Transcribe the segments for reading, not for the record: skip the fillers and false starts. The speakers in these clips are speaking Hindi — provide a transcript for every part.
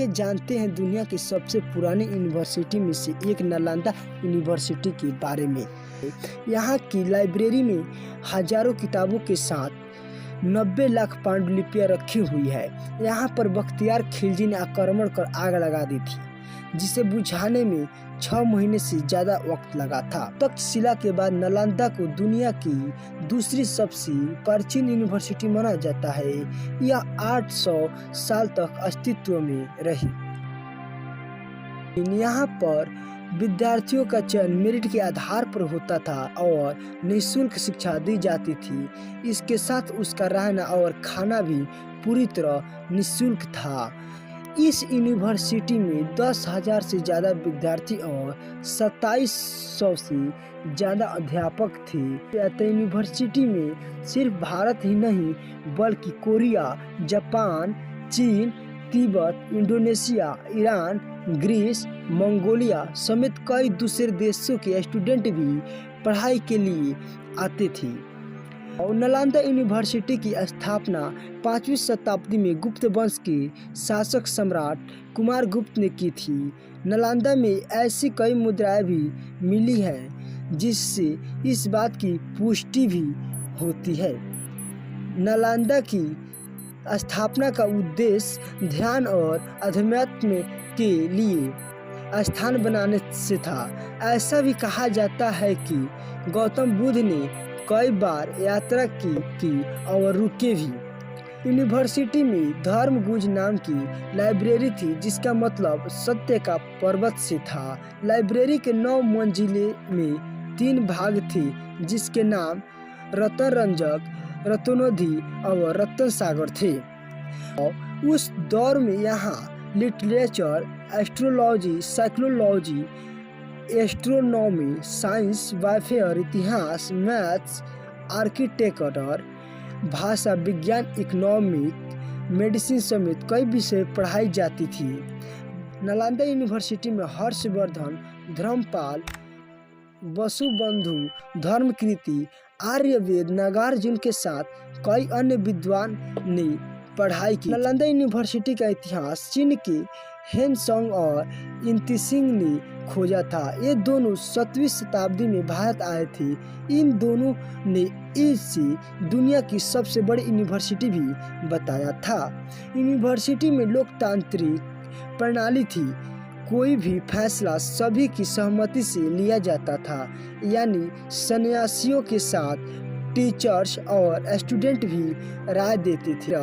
जानते हैं दुनिया की सबसे पुरानी यूनिवर्सिटी में से एक नालंदा यूनिवर्सिटी के बारे में। यहाँ की लाइब्रेरी में हजारों किताबों के साथ 90 लाख पांडुलिपियाँ रखी हुई है। यहाँ पर बख्तियार खिलजी ने आक्रमण कर आग लगा दी थी, जिसे बुझाने में 6 महीने से ज़्यादा वक्त लगा था। तक्षशिला के बाद नालंदा को दुनिया की दूसरी सबसे प्राचीन यूनिवर्सिटी माना जाता है। यह 800 साल तक अस्तित्व में रही। यहाँ पर विद्यार्थियों का चयन मेरिट के आधार पर होता था और निःशुल्क शिक्षा दी जाती थी। इसके साथ उसका रहना और खाना भी पूरी तरह निःशुल्क था। इस यूनिवर्सिटी में 10,000 से ज़्यादा विद्यार्थी और 2700 से ज़्यादा अध्यापक थे। यूनिवर्सिटी में सिर्फ भारत ही नहीं बल्कि कोरिया, जापान, चीन, तिब्बत, इंडोनेशिया, ईरान, ग्रीस, मंगोलिया समेत कई दूसरे देशों के स्टूडेंट भी पढ़ाई के लिए आते थे। और नालंदा यूनिवर्सिटी की स्थापना 5वीं शताब्दी में गुप्त वंश के शासक सम्राट कुमारगुप्त ने की थी। नालंदा में ऐसी कई मुद्राएं भी मिली हैं जिससे इस बात की पुष्टि भी होती है। नालंदा की स्थापना का उद्देश्य ध्यान और अध्यात्म के लिए स्थान बनाने से था। ऐसा भी कहा जाता है कि गौतम बुद्ध ने कई बार यात्रा की और रुके भी। यूनिवर्सिटी में धर्मगुज नाम की लाइब्रेरी थी, जिसका मतलब सत्य का पर्वत से था। लाइब्रेरी के 9 मंजिले में 3 भाग थे, जिसके नाम रतन रंजक, रत्नोधि और रतन सागर थे। और उस दौर में यहाँ literature, astrology, psychology, astronomy, science, warfare, इतिहास, मैथ्स, आर्किटेक्चर, भाषा विज्ञान, इकोनॉमिक, मेडिसिन समेत कई विषय पढ़ाई जाती थी। नालंदा यूनिवर्सिटी में हर्षवर्धन, धर्मपाल, वसुबंधु, धर्मकीर्ति, आर्यवेद, नागार्जुन के साथ कई अन्य विद्वान ने पढ़ाई की। नालंदा यूनिवर्सिटी का इतिहास चीन के हेनसोंग और इंतिसिंग ने खोजा था। ये दोनों 7वीं शताब्दी में भारत आए थे। इन दोनों ने इसे दुनिया की सबसे बड़ी यूनिवर्सिटी भी बताया था। यूनिवर्सिटी में लोकतांत्रिक प्रणाली थी। कोई भी फैसला सभी की सहमति से लिया जाता था, यानी सन्यासियों के साथ टीचर्स और स्टूडेंट भी राय देते थे।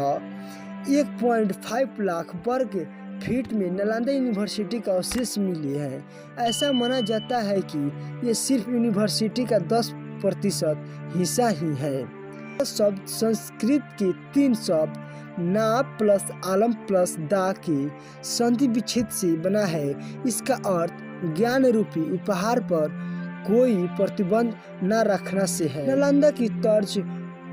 1.5 लाख वर्ग फीट में नालंदा यूनिवर्सिटी का अवशेष मिले हैं। ऐसा माना जाता है कि ये सिर्फ यूनिवर्सिटी का 10% हिस्सा ही है। शब्द संस्कृत के 3 शब्द ना प्लस आलम प्लस दा के संधि विच्छेद से बना है। इसका अर्थ ज्ञान रूपी उपहार पर कोई प्रतिबंध न रखना से है। नालंदा की तर्ज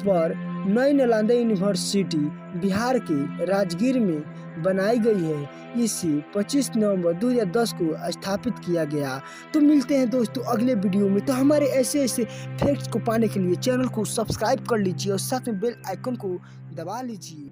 पर नई नालंदा यूनिवर्सिटी बिहार के राजगीर में बनाई गई है। इसे 25 नवंबर 2010 को स्थापित किया गया। तो मिलते हैं दोस्तों अगले वीडियो में। तो हमारे ऐसे फैक्ट्स को पाने के लिए चैनल को सब्सक्राइब कर लीजिए और साथ में बेल आइकन को दबा लीजिए।